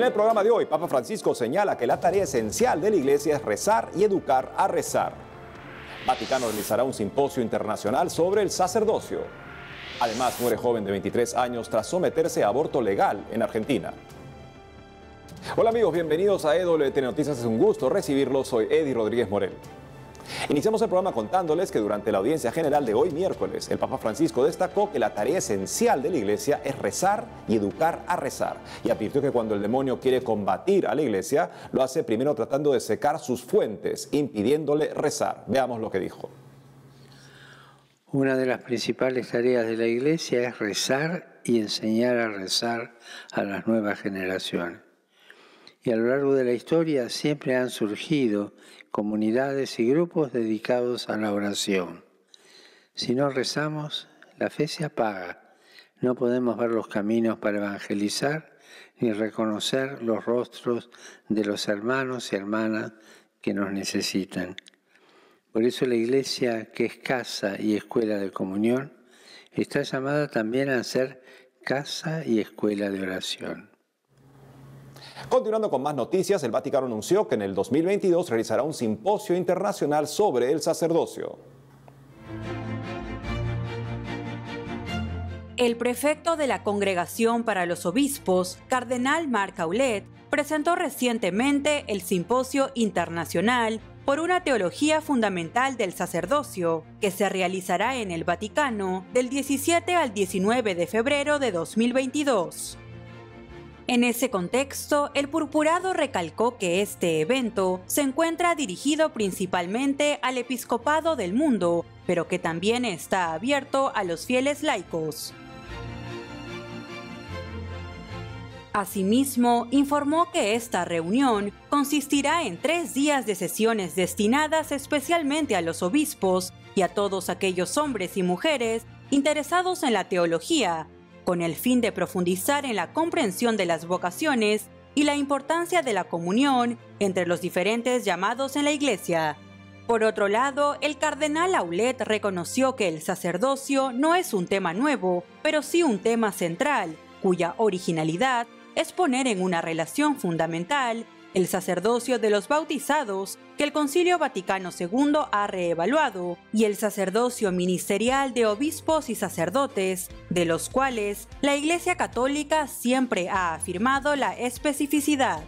el programa de hoy, Papa Francisco señala que la tarea esencial de la Iglesia es rezar y educar a rezar. Vaticano realizará un simposio internacional sobre el sacerdocio. Además, muere joven de 23 años tras someterse a aborto legal en Argentina. Hola amigos, bienvenidos a EWTN Noticias. Es un gusto recibirlos. Soy Eddie Rodríguez Morel. Iniciamos el programa contándoles que durante la audiencia general de hoy miércoles, el Papa Francisco destacó que la tarea esencial de la Iglesia es rezar y educar a rezar. Y advirtió que cuando el demonio quiere combatir a la Iglesia, lo hace primero tratando de secar sus fuentes, impidiéndole rezar. Veamos lo que dijo. Una de las principales tareas de la Iglesia es rezar y enseñar a rezar a las nuevas generaciones. Y a lo largo de la historia siempre han surgido comunidades y grupos dedicados a la oración. Si no rezamos, la fe se apaga. No podemos ver los caminos para evangelizar ni reconocer los rostros de los hermanos y hermanas que nos necesitan. Por eso la Iglesia, que es casa y escuela de comunión, está llamada también a ser casa y escuela de oración. Continuando con más noticias, el Vaticano anunció que en el 2022 realizará un simposio internacional sobre el sacerdocio. El prefecto de la Congregación para los Obispos, Cardenal Marc Aulét, presentó recientemente el Simposio Internacional por una Teología Fundamental del Sacerdocio, que se realizará en el Vaticano del 17 al 19 de febrero de 2022. En ese contexto, el purpurado recalcó que este evento se encuentra dirigido principalmente al episcopado del mundo, pero que también está abierto a los fieles laicos. Asimismo, informó que esta reunión consistirá en 3 días de sesiones destinadas especialmente a los obispos y a todos aquellos hombres y mujeres interesados en la teología, con el fin de profundizar en la comprensión de las vocaciones y la importancia de la comunión entre los diferentes llamados en la Iglesia. Por otro lado, el cardenal Aulét reconoció que el sacerdocio no es un tema nuevo, pero sí un tema central, cuya originalidad es poner en una relación fundamental el sacerdocio de los bautizados, que el Concilio Vaticano II ha reevaluado, y el sacerdocio ministerial de obispos y sacerdotes, de los cuales la Iglesia Católica siempre ha afirmado la especificidad.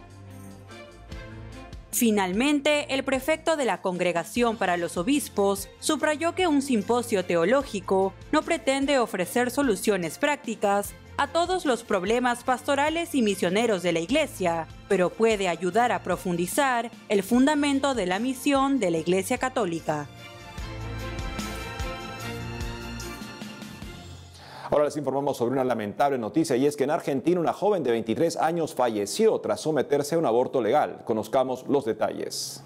Finalmente, el prefecto de la Congregación para los Obispos subrayó que un simposio teológico no pretende ofrecer soluciones prácticas a todos los problemas pastorales y misioneros de la Iglesia, pero puede ayudar a profundizar el fundamento de la misión de la Iglesia Católica. Ahora les informamos sobre una lamentable noticia, y es que en Argentina una joven de 23 años falleció tras someterse a un aborto legal. Conozcamos los detalles.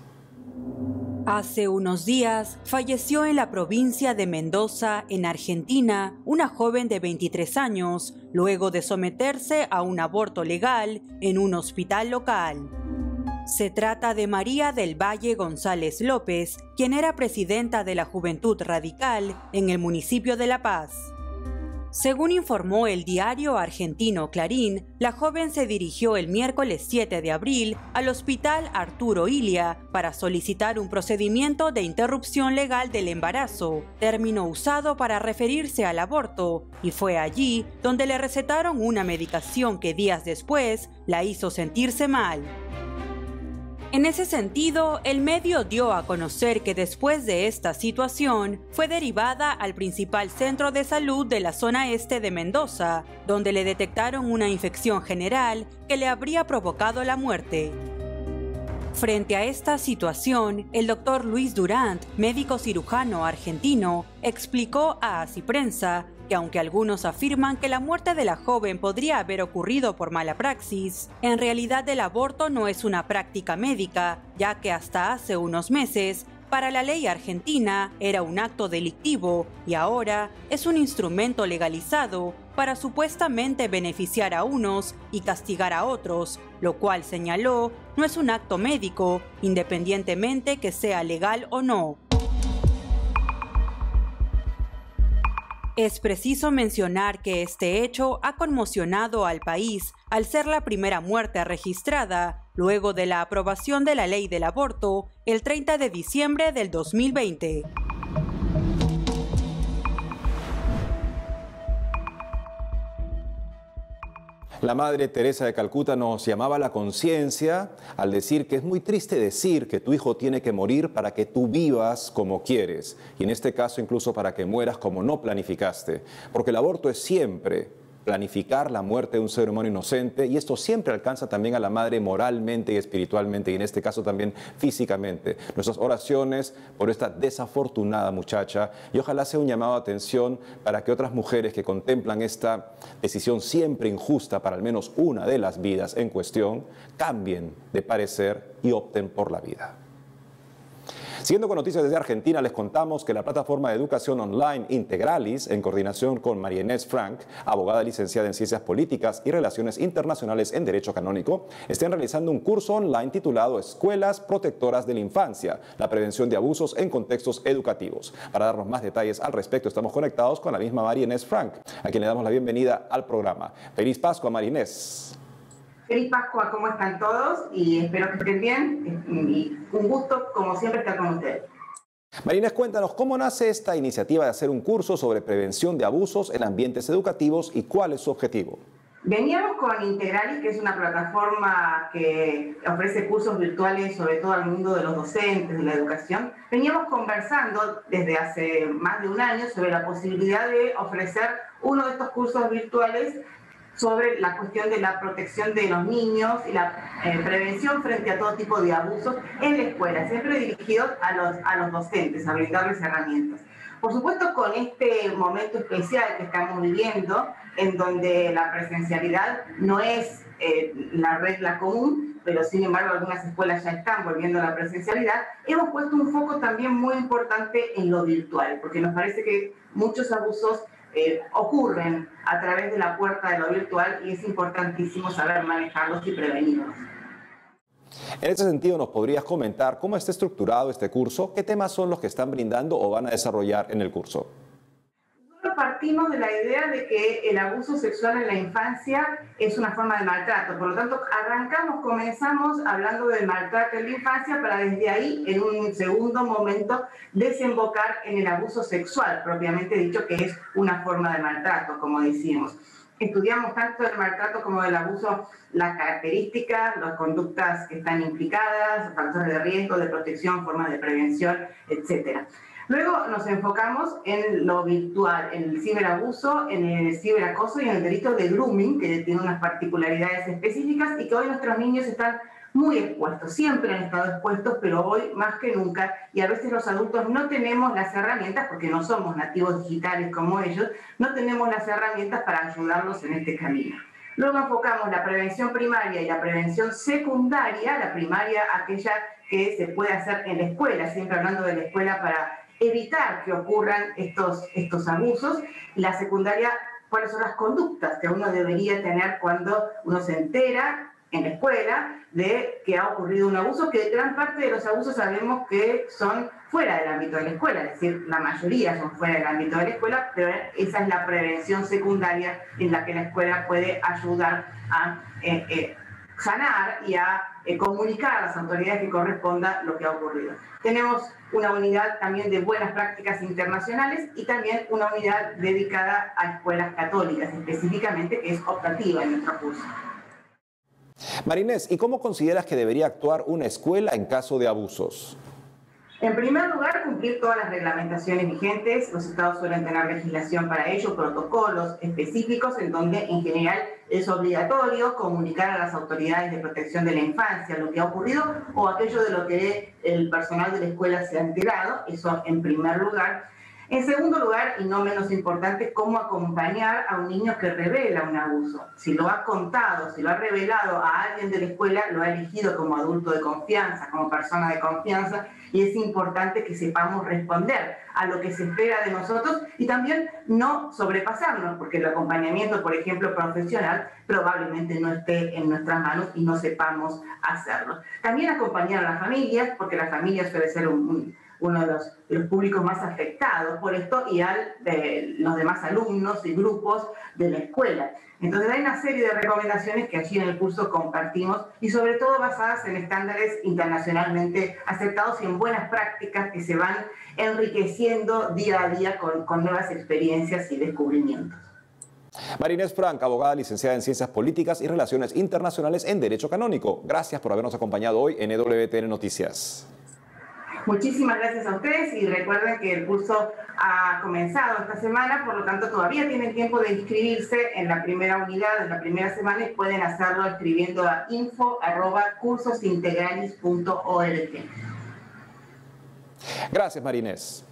Hace unos días falleció en la provincia de Mendoza, en Argentina, una joven de 23 años, luego de someterse a un aborto legal en un hospital local. Se trata de María del Valle González López, quien era presidenta de la Juventud Radical en el municipio de La Paz. Según informó el diario argentino Clarín, la joven se dirigió el miércoles 7 de abril al Hospital Arturo Illia para solicitar un procedimiento de interrupción legal del embarazo, término usado para referirse al aborto, y fue allí donde le recetaron una medicación que días después la hizo sentirse mal. En ese sentido, el medio dio a conocer que después de esta situación fue derivada al principal centro de salud de la zona este de Mendoza, donde le detectaron una infección general que le habría provocado la muerte. Frente a esta situación, el doctor Luis Durant, médico cirujano argentino, explicó a Asiprensa que aunque algunos afirman que la muerte de la joven podría haber ocurrido por mala praxis, en realidad el aborto no es una práctica médica, ya que hasta hace unos meses, para la ley argentina, era un acto delictivo y ahora es un instrumento legalizado para supuestamente beneficiar a unos y castigar a otros, lo cual, señaló, no es un acto médico, independientemente que sea legal o no. Es preciso mencionar que este hecho ha conmocionado al país al ser la primera muerte registrada luego de la aprobación de la ley del aborto el 30 de diciembre del 2020. La Madre Teresa de Calcuta nos llamaba a la conciencia al decir que es muy triste decir que tu hijo tiene que morir para que tú vivas como quieres, y en este caso incluso para que mueras como no planificaste, porque el aborto es siempre planificar la muerte de un ser humano inocente, y esto siempre alcanza también a la madre moralmente y espiritualmente, y en este caso también físicamente. Nuestras oraciones por esta desafortunada muchacha, y ojalá sea un llamado de atención para que otras mujeres que contemplan esta decisión siempre injusta para al menos una de las vidas en cuestión, cambien de parecer y opten por la vida. Siguiendo con noticias desde Argentina, les contamos que la plataforma de educación online Integralis, en coordinación con María Inés Frank, abogada licenciada en Ciencias Políticas y Relaciones Internacionales en Derecho Canónico, están realizando un curso online titulado Escuelas Protectoras de la Infancia, la prevención de abusos en contextos educativos. Para darnos más detalles al respecto, estamos conectados con la misma María Inés Frank, a quien le damos la bienvenida al programa. Feliz Pascua, María Inés. Feliz Pascua, ¿cómo están todos? Y espero que estén bien. Y un gusto, como siempre, estar con ustedes. María Inés, cuéntanos, ¿cómo nace esta iniciativa de hacer un curso sobre prevención de abusos en ambientes educativos y cuál es su objetivo? Veníamos con Integralis, que es una plataforma que ofrece cursos virtuales, sobre todo al mundo de los docentes, de la educación. Veníamos conversando desde hace más de un año sobre la posibilidad de ofrecer uno de estos cursos virtuales sobre la cuestión de la protección de los niños y la prevención frente a todo tipo de abusos en la escuela, siempre dirigidos a los docentes, a brindarles herramientas. Por supuesto, con este momento especial que estamos viviendo, en donde la presencialidad no es la regla común, pero sin embargo algunas escuelas ya están volviendo a la presencialidad, hemos puesto un foco también muy importante en lo virtual, porque nos parece que muchos abusos ocurren a través de la puerta de lo virtual y es importantísimo saber manejarlos y prevenirlos. En ese sentido, ¿nos podrías comentar cómo está estructurado este curso? ¿Qué temas son los que están brindando o van a desarrollar en el curso? Partimos de la idea de que el abuso sexual en la infancia es una forma de maltrato. Por lo tanto, comenzamos hablando del maltrato en la infancia para desde ahí, en un segundo momento, desembocar en el abuso sexual, propiamente dicho, que es una forma de maltrato, como decíamos. Estudiamos tanto del maltrato como del abuso, las características, las conductas que están implicadas, factores de riesgo, de protección, formas de prevención, etcétera. Luego nos enfocamos en lo virtual, en el ciberabuso, en el ciberacoso y en el delito de grooming, que tiene unas particularidades específicas y que hoy nuestros niños están muy expuestos, siempre han estado expuestos, pero hoy más que nunca, y a veces los adultos no tenemos las herramientas, porque no somos nativos digitales como ellos, no tenemos las herramientas para ayudarlos en este camino. Luego enfocamos la prevención primaria y la prevención secundaria, la primaria aquella que se puede hacer en la escuela, siempre hablando de la escuela para evitar que ocurran estos abusos, y la secundaria, cuáles son las conductas que uno debería tener cuando uno se entera en la escuela de que ha ocurrido un abuso, que gran parte de los abusos sabemos que son fuera del ámbito de la escuela, es decir, la mayoría son fuera del ámbito de la escuela, pero esa es la prevención secundaria en la que la escuela puede ayudar a sanar y a comunicar a las autoridades que corresponda lo que ha ocurrido. Tenemos una unidad también de buenas prácticas internacionales y también una unidad dedicada a escuelas católicas, específicamente, que es optativa en nuestro curso. María Inés, ¿y cómo consideras que debería actuar una escuela en caso de abusos? En primer lugar, cumplir todas las reglamentaciones vigentes. Los estados suelen tener legislación para ello, protocolos específicos en donde en general es obligatorio comunicar a las autoridades de protección de la infancia lo que ha ocurrido o aquello de lo que el personal de la escuela se ha enterado. Eso en primer lugar. En segundo lugar, y no menos importante, cómo acompañar a un niño que revela un abuso. Si lo ha contado, si lo ha revelado a alguien de la escuela, lo ha elegido como adulto de confianza, como persona de confianza, y es importante que sepamos responder a lo que se espera de nosotros y también no sobrepasarnos, porque el acompañamiento, por ejemplo, profesional, probablemente no esté en nuestras manos y no sepamos hacerlo. También acompañar a las familias, porque la familia suele ser un uno de los públicos más afectados por esto, y los demás alumnos y grupos de la escuela. Entonces hay una serie de recomendaciones que allí en el curso compartimos y sobre todo basadas en estándares internacionalmente aceptados y en buenas prácticas que se van enriqueciendo día a día con nuevas experiencias y descubrimientos. María Inés Frank, abogada licenciada en Ciencias Políticas y Relaciones Internacionales en Derecho Canónico. Gracias por habernos acompañado hoy en EWTN Noticias. Muchísimas gracias a ustedes y recuerden que el curso ha comenzado esta semana, por lo tanto todavía tienen tiempo de inscribirse en la primera unidad, en la primera semana, y pueden hacerlo escribiendo a info@cursosintegralis.org. Gracias, María Inés.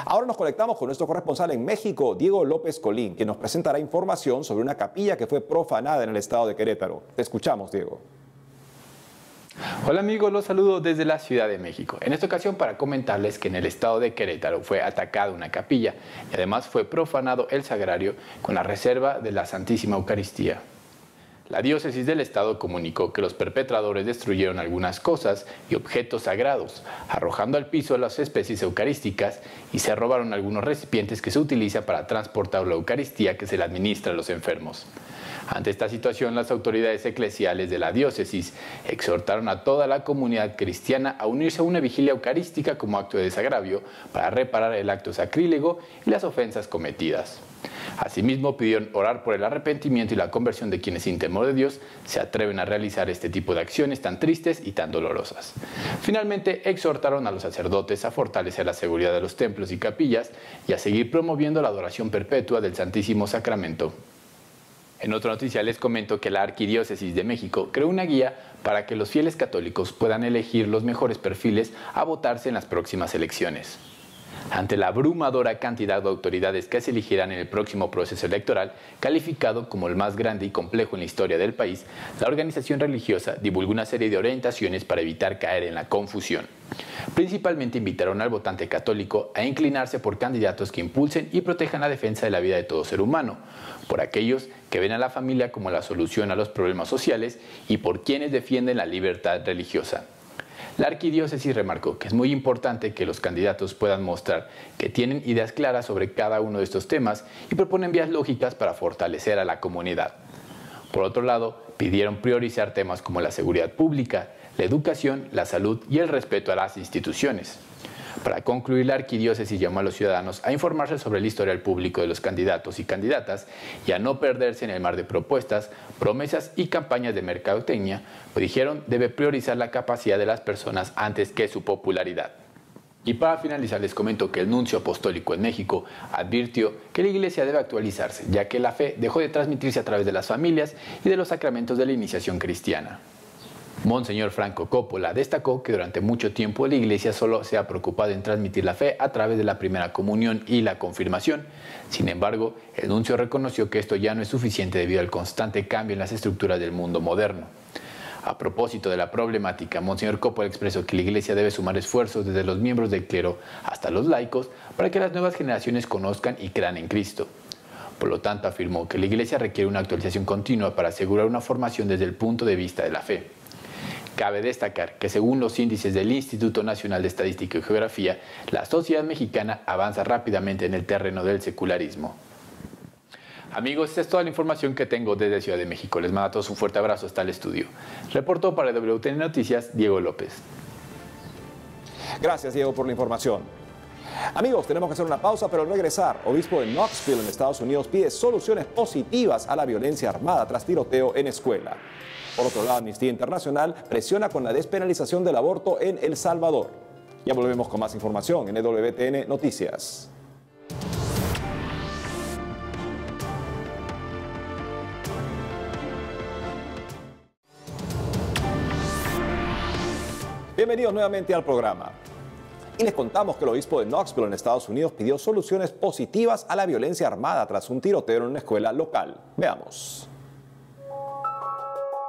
Ahora nos conectamos con nuestro corresponsal en México, Diego López Colín, quien nos presentará información sobre una capilla que fue profanada en el estado de Querétaro. Te escuchamos, Diego. Hola amigos, los saludo desde la Ciudad de México. En esta ocasión para comentarles que en el estado de Querétaro fue atacada una capilla y además fue profanado el sagrario con la reserva de la Santísima Eucaristía. La diócesis del estado comunicó que los perpetradores destruyeron algunas cosas y objetos sagrados, arrojando al piso las especies eucarísticas, y se robaron algunos recipientes que se utilizan para transportar la Eucaristía que se le administra a los enfermos. Ante esta situación, las autoridades eclesiales de la diócesis exhortaron a toda la comunidad cristiana a unirse a una vigilia eucarística como acto de desagravio para reparar el acto sacrílego y las ofensas cometidas. Asimismo, pidieron orar por el arrepentimiento y la conversión de quienes sin temor de Dios se atreven a realizar este tipo de acciones tan tristes y tan dolorosas. Finalmente, exhortaron a los sacerdotes a fortalecer la seguridad de los templos y capillas y a seguir promoviendo la adoración perpetua del Santísimo Sacramento. En otra noticia les comento que la Arquidiócesis de México creó una guía para que los fieles católicos puedan elegir los mejores perfiles a votarse en las próximas elecciones. Ante la abrumadora cantidad de autoridades que se elegirán en el próximo proceso electoral, calificado como el más grande y complejo en la historia del país, la organización religiosa divulgó una serie de orientaciones para evitar caer en la confusión. Principalmente invitaron al votante católico a inclinarse por candidatos que impulsen y protejan la defensa de la vida de todo ser humano, por aquellos que ven a la familia como la solución a los problemas sociales y por quienes defienden la libertad religiosa. La arquidiócesis remarcó que es muy importante que los candidatos puedan mostrar que tienen ideas claras sobre cada uno de estos temas y proponen vías lógicas para fortalecer a la comunidad. Por otro lado, pidieron priorizar temas como la seguridad pública, la educación, la salud y el respeto a las instituciones. Para concluir, la arquidiócesis llamó a los ciudadanos a informarse sobre el historial público de los candidatos y candidatas y a no perderse en el mar de propuestas, promesas y campañas de mercadotecnia, pues dijeron debe priorizar la capacidad de las personas antes que su popularidad. Y para finalizar les comento que el nuncio apostólico en México advirtió que la iglesia debe actualizarse, ya que la fe dejó de transmitirse a través de las familias y de los sacramentos de la iniciación cristiana. Monseñor Franco Coppola destacó que durante mucho tiempo la Iglesia solo se ha preocupado en transmitir la fe a través de la primera comunión y la confirmación. Sin embargo, el nuncio reconoció que esto ya no es suficiente debido al constante cambio en las estructuras del mundo moderno. A propósito de la problemática, Monseñor Coppola expresó que la Iglesia debe sumar esfuerzos desde los miembros del clero hasta los laicos para que las nuevas generaciones conozcan y crean en Cristo. Por lo tanto, afirmó que la Iglesia requiere una actualización continua para asegurar una formación desde el punto de vista de la fe. Cabe destacar que según los índices del Instituto Nacional de Estadística y Geografía, la sociedad mexicana avanza rápidamente en el terreno del secularismo. Amigos, esta es toda la información que tengo desde Ciudad de México. Les mando a todos un fuerte abrazo hasta el estudio. Reportó para WTN Noticias, Diego López. Gracias, Diego, por la información. Amigos, tenemos que hacer una pausa, pero al regresar, obispo de Knoxville, en Estados Unidos, pide soluciones positivas a la violencia armada tras tiroteo en escuela. Por otro lado, Amnistía Internacional presiona con la despenalización del aborto en El Salvador. Ya volvemos con más información en EWTN Noticias. Bienvenidos nuevamente al programa. Y les contamos que el obispo de Knoxville, en Estados Unidos, pidió soluciones positivas a la violencia armada tras un tiroteo en una escuela local. Veamos.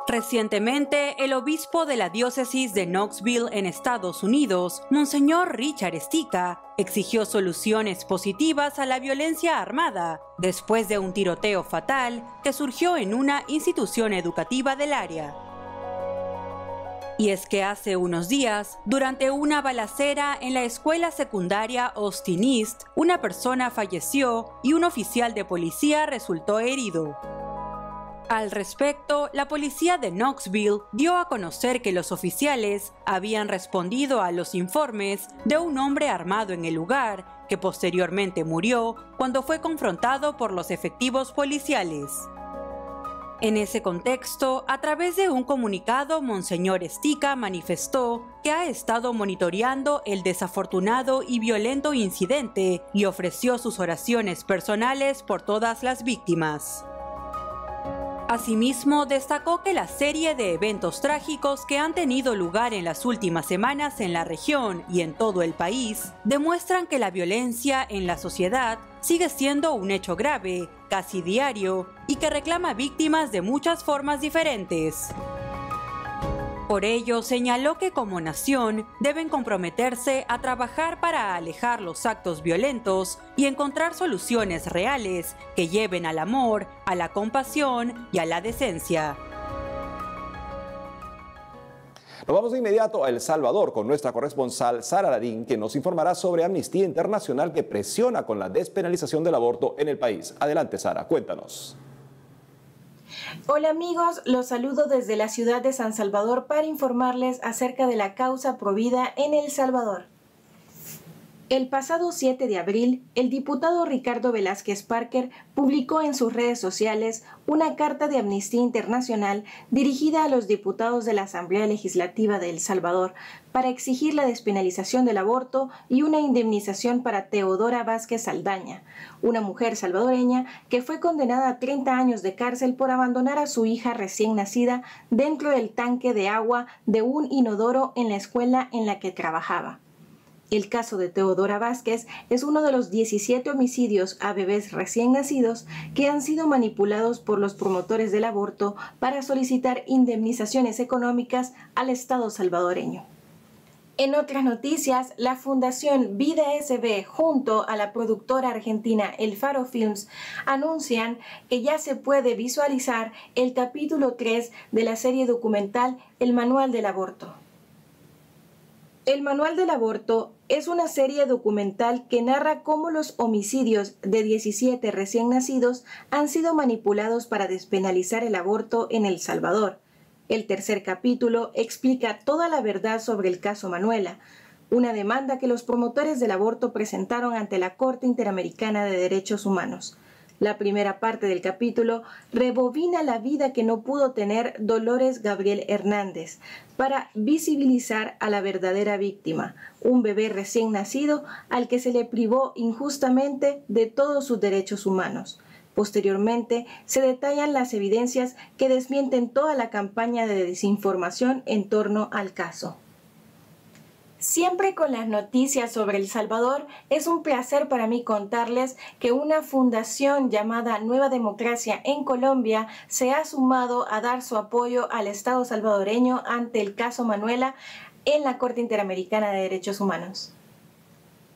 Recientemente, el obispo de la diócesis de Knoxville en Estados Unidos, Monseñor Richard Estica, exigió soluciones positivas a la violencia armada después de un tiroteo fatal que surgió en una institución educativa del área. Y es que hace unos días, durante una balacera en la escuela secundaria Austin East, una persona falleció y un oficial de policía resultó herido. Al respecto, la policía de Knoxville dio a conocer que los oficiales habían respondido a los informes de un hombre armado en el lugar, que posteriormente murió cuando fue confrontado por los efectivos policiales. En ese contexto, a través de un comunicado, Monseñor Stika manifestó que ha estado monitoreando el desafortunado y violento incidente y ofreció sus oraciones personales por todas las víctimas. Asimismo, destacó que la serie de eventos trágicos que han tenido lugar en las últimas semanas en la región y en todo el país demuestran que la violencia en la sociedad sigue siendo un hecho grave, casi diario, y que reclama víctimas de muchas formas diferentes. Por ello, señaló que como nación deben comprometerse a trabajar para alejar los actos violentos y encontrar soluciones reales que lleven al amor, a la compasión y a la decencia. Nos vamos de inmediato a El Salvador con nuestra corresponsal Sara Larín, que nos informará sobre Amnistía Internacional que presiona con la despenalización del aborto en el país. Adelante, Sara, cuéntanos. Hola amigos, los saludo desde la ciudad de San Salvador para informarles acerca de la causa Provida en El Salvador. El pasado 7 de abril, el diputado Ricardo Velázquez Parker publicó en sus redes sociales una carta de Amnistía Internacional dirigida a los diputados de la Asamblea Legislativa de El Salvador para exigir la despenalización del aborto y una indemnización para Teodora Vázquez Saldaña, una mujer salvadoreña que fue condenada a 30 años de cárcel por abandonar a su hija recién nacida dentro del tanque de agua de un inodoro en la escuela en la que trabajaba. El caso de Teodora Vázquez es uno de los 17 homicidios a bebés recién nacidos que han sido manipulados por los promotores del aborto para solicitar indemnizaciones económicas al Estado salvadoreño. En otras noticias, la Fundación Vida SB junto a la productora argentina El Faro Films anuncian que ya se puede visualizar el capítulo 3 de la serie documental El Manual del Aborto. El Manual del Aborto es una serie documental que narra cómo los homicidios de 17 recién nacidos han sido manipulados para despenalizar el aborto en El Salvador. El tercer capítulo explica toda la verdad sobre el caso Manuela, una demanda que los promotores del aborto presentaron ante la Corte Interamericana de Derechos Humanos. La primera parte del capítulo rebobina la vida que no pudo tener Dolores Gabriel Hernández para visibilizar a la verdadera víctima, un bebé recién nacido al que se le privó injustamente de todos sus derechos humanos. Posteriormente, se detallan las evidencias que desmienten toda la campaña de desinformación en torno al caso. Siempre con las noticias sobre El Salvador, es un placer para mí contarles que una fundación llamada Nueva Democracia en Colombia se ha sumado a dar su apoyo al Estado salvadoreño ante el caso Manuela en la Corte Interamericana de Derechos Humanos.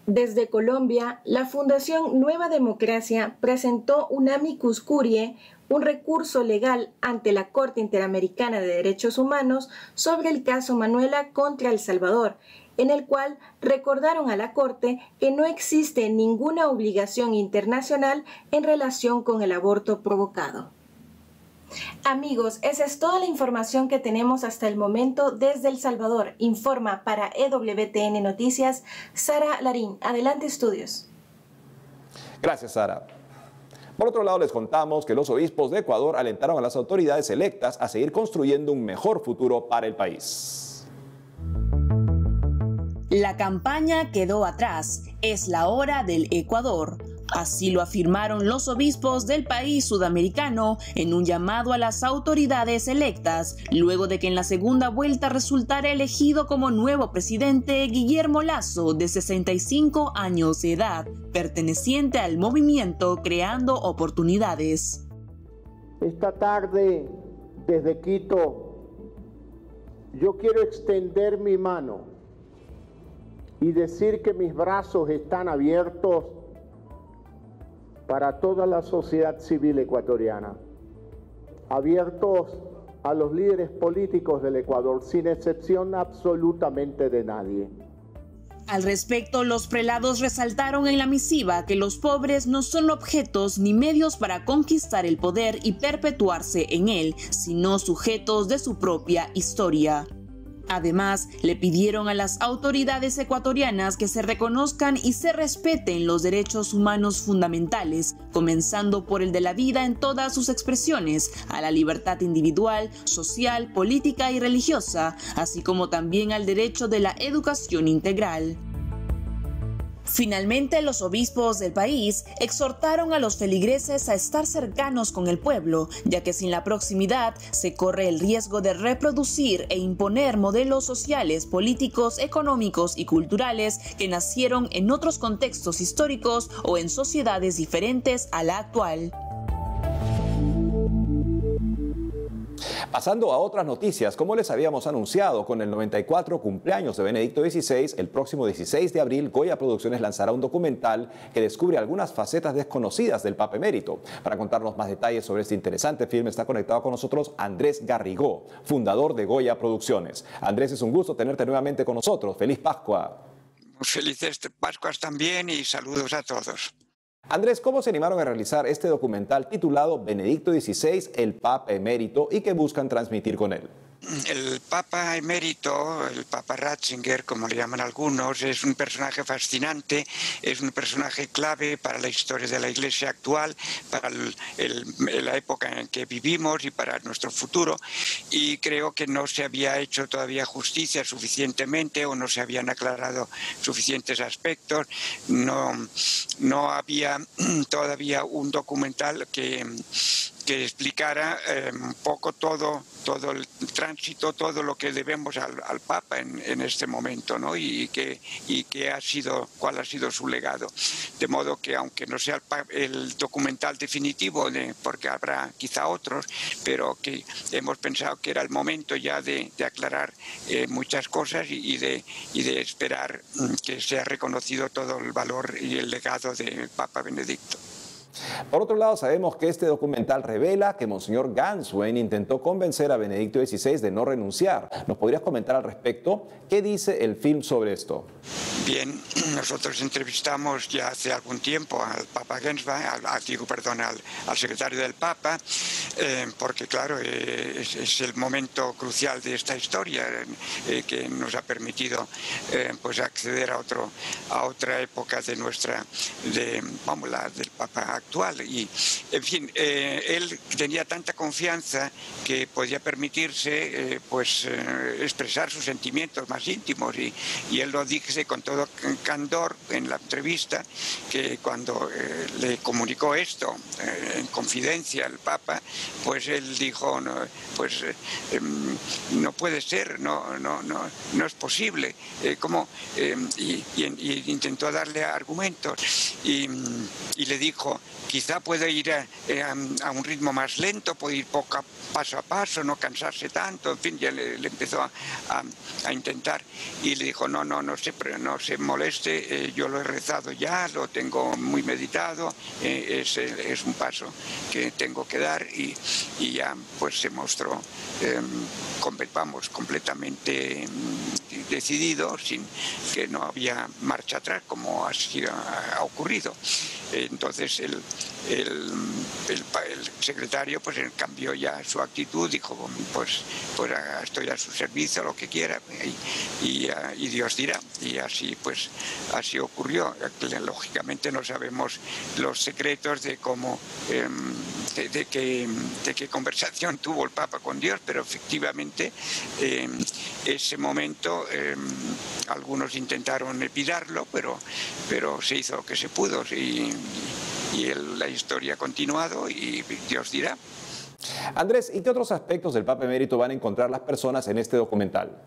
Desde Colombia, la Fundación Nueva Democracia presentó un amicus curiae, un recurso legal ante la Corte Interamericana de Derechos Humanos sobre el caso Manuela contra El Salvador, en el cual recordaron a la Corte que no existe ninguna obligación internacional en relación con el aborto provocado. Amigos, esa es toda la información que tenemos hasta el momento desde El Salvador. Informa para EWTN Noticias, Sara Larín. Adelante, estudios. Gracias, Sara. Por otro lado, les contamos que los obispos de Ecuador alentaron a las autoridades electas a seguir construyendo un mejor futuro para el país. La campaña quedó atrás. Es la hora del Ecuador. Así lo afirmaron los obispos del país sudamericano en un llamado a las autoridades electas, luego de que en la segunda vuelta resultara elegido como nuevo presidente Guillermo Lasso, de 65 años de edad, perteneciente al movimiento Creando Oportunidades. Esta tarde, desde Quito, yo quiero extender mi mano y decir que mis brazos están abiertos para toda la sociedad civil ecuatoriana, abiertos a los líderes políticos del Ecuador, sin excepción absolutamente de nadie. Al respecto, los prelados resaltaron en la misiva que los pobres no son objetos ni medios para conquistar el poder y perpetuarse en él, sino sujetos de su propia historia. Además, le pidieron a las autoridades ecuatorianas que se reconozcan y se respeten los derechos humanos fundamentales, comenzando por el de la vida en todas sus expresiones, a la libertad individual, social, política y religiosa, así como también al derecho de la educación integral. Finalmente, los obispos del país exhortaron a los feligreses a estar cercanos con el pueblo, ya que sin la proximidad se corre el riesgo de reproducir e imponer modelos sociales, políticos, económicos y culturales que nacieron en otros contextos históricos o en sociedades diferentes a la actual. Pasando a otras noticias, como les habíamos anunciado, con el 94 cumpleaños de Benedicto XVI, el próximo 16 de abril, Goya Producciones lanzará un documental que descubre algunas facetas desconocidas del Papa Emérito. Para contarnos más detalles sobre este interesante filme está conectado con nosotros Andrés Garrigó, fundador de Goya Producciones. Andrés, es un gusto tenerte nuevamente con nosotros. ¡Feliz Pascua! Felices Pascuas también y saludos a todos. Andrés, ¿cómo se animaron a realizar este documental titulado Benedicto XVI, el Papa Emérito, y qué buscan transmitir con él? El Papa Emérito, el Papa Ratzinger, como le llaman algunos, es un personaje fascinante, es un personaje clave para la historia de la Iglesia actual, para la época en que vivimos y para nuestro futuro, y creo que no se había hecho todavía justicia suficientemente o no se habían aclarado suficientes aspectos, no había todavía un documental que explicara un poco todo el tránsito, todo lo que debemos al Papa en este momento, ¿no? y cuál ha sido su legado. De modo que, aunque no sea el documental definitivo, porque habrá quizá otros, pero que hemos pensado que era el momento ya de aclarar muchas cosas y de esperar que sea reconocido todo el valor y el legado del Papa Benedicto. Por otro lado, sabemos que este documental revela que Monseñor Ganswein intentó convencer a Benedicto XVI de no renunciar. ¿Nos podrías comentar al respecto? ¿Qué dice el film sobre esto? Bien, nosotros entrevistamos ya hace algún tiempo al Papa Ganswein, al secretario del Papa, porque claro, es el momento crucial de esta historia que nos ha permitido pues acceder a otra época del Papa actual. Y, en fin, él tenía tanta confianza que podía permitirse expresar sus sentimientos más íntimos y él lo dice con todo candor en la entrevista, que cuando le comunicó esto en confidencia al Papa, pues él dijo, no puede ser, no es posible, y intentó darle argumentos y le dijo, quizá puede ir a un ritmo más lento, puede ir paso a paso, no cansarse tanto, en fin, ya le empezó a intentar y le dijo, no se moleste, yo lo he rezado ya, lo tengo muy meditado, es un paso que tengo que dar y ya pues se mostró, completamente decidido, sin que no había marcha atrás, como así ha ocurrido. Entonces el secretario pues cambió ya su actitud, dijo pues estoy a su servicio, lo que quiera, y Dios dirá, y así ocurrió. Lógicamente no sabemos los secretos de cómo de qué conversación tuvo el Papa con Dios, pero efectivamente ese momento algunos intentaron evitarlo, pero se hizo lo que se pudo y la historia ha continuado y Dios dirá. Andrés, ¿y qué otros aspectos del Papa Emérito van a encontrar las personas en este documental?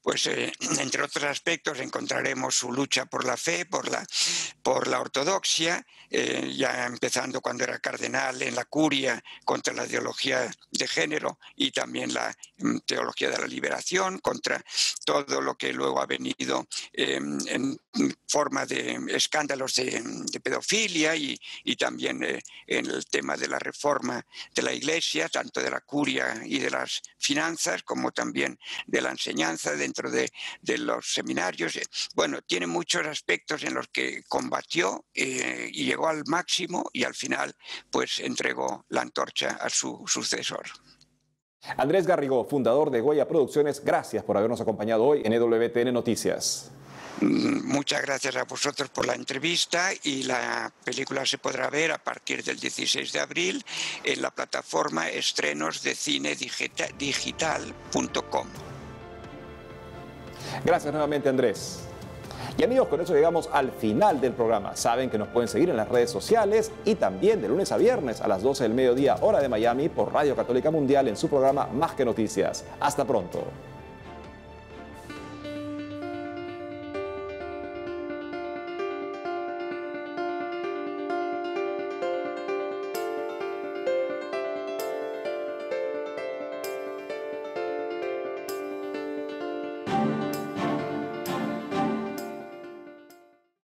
pues entre otros aspectos encontraremos su lucha por la fe, por la ortodoxia, ya empezando cuando era cardenal en la curia contra la ideología de género y también la teología de la liberación, contra todo lo que luego ha venido en forma de escándalos de pedofilia y también en el tema de la reforma de la Iglesia, tanto de la curia y de las finanzas como también de la enseñanza dentro de los seminarios. Bueno, tiene muchos aspectos en los que combatió y llegó al máximo y al final pues entregó la antorcha a su sucesor. Andrés Garrigó, fundador de Goya Producciones, gracias por habernos acompañado hoy en EWTN Noticias. Muchas gracias a vosotros por la entrevista y la película se podrá ver a partir del 16 de abril en la plataforma estrenosdecinedigital.com. Gracias nuevamente, Andrés. Y amigos, con eso llegamos al final del programa. Saben que nos pueden seguir en las redes sociales y también de lunes a viernes a las 12 del mediodía, hora de Miami, por Radio Católica Mundial en su programa Más que Noticias. Hasta pronto.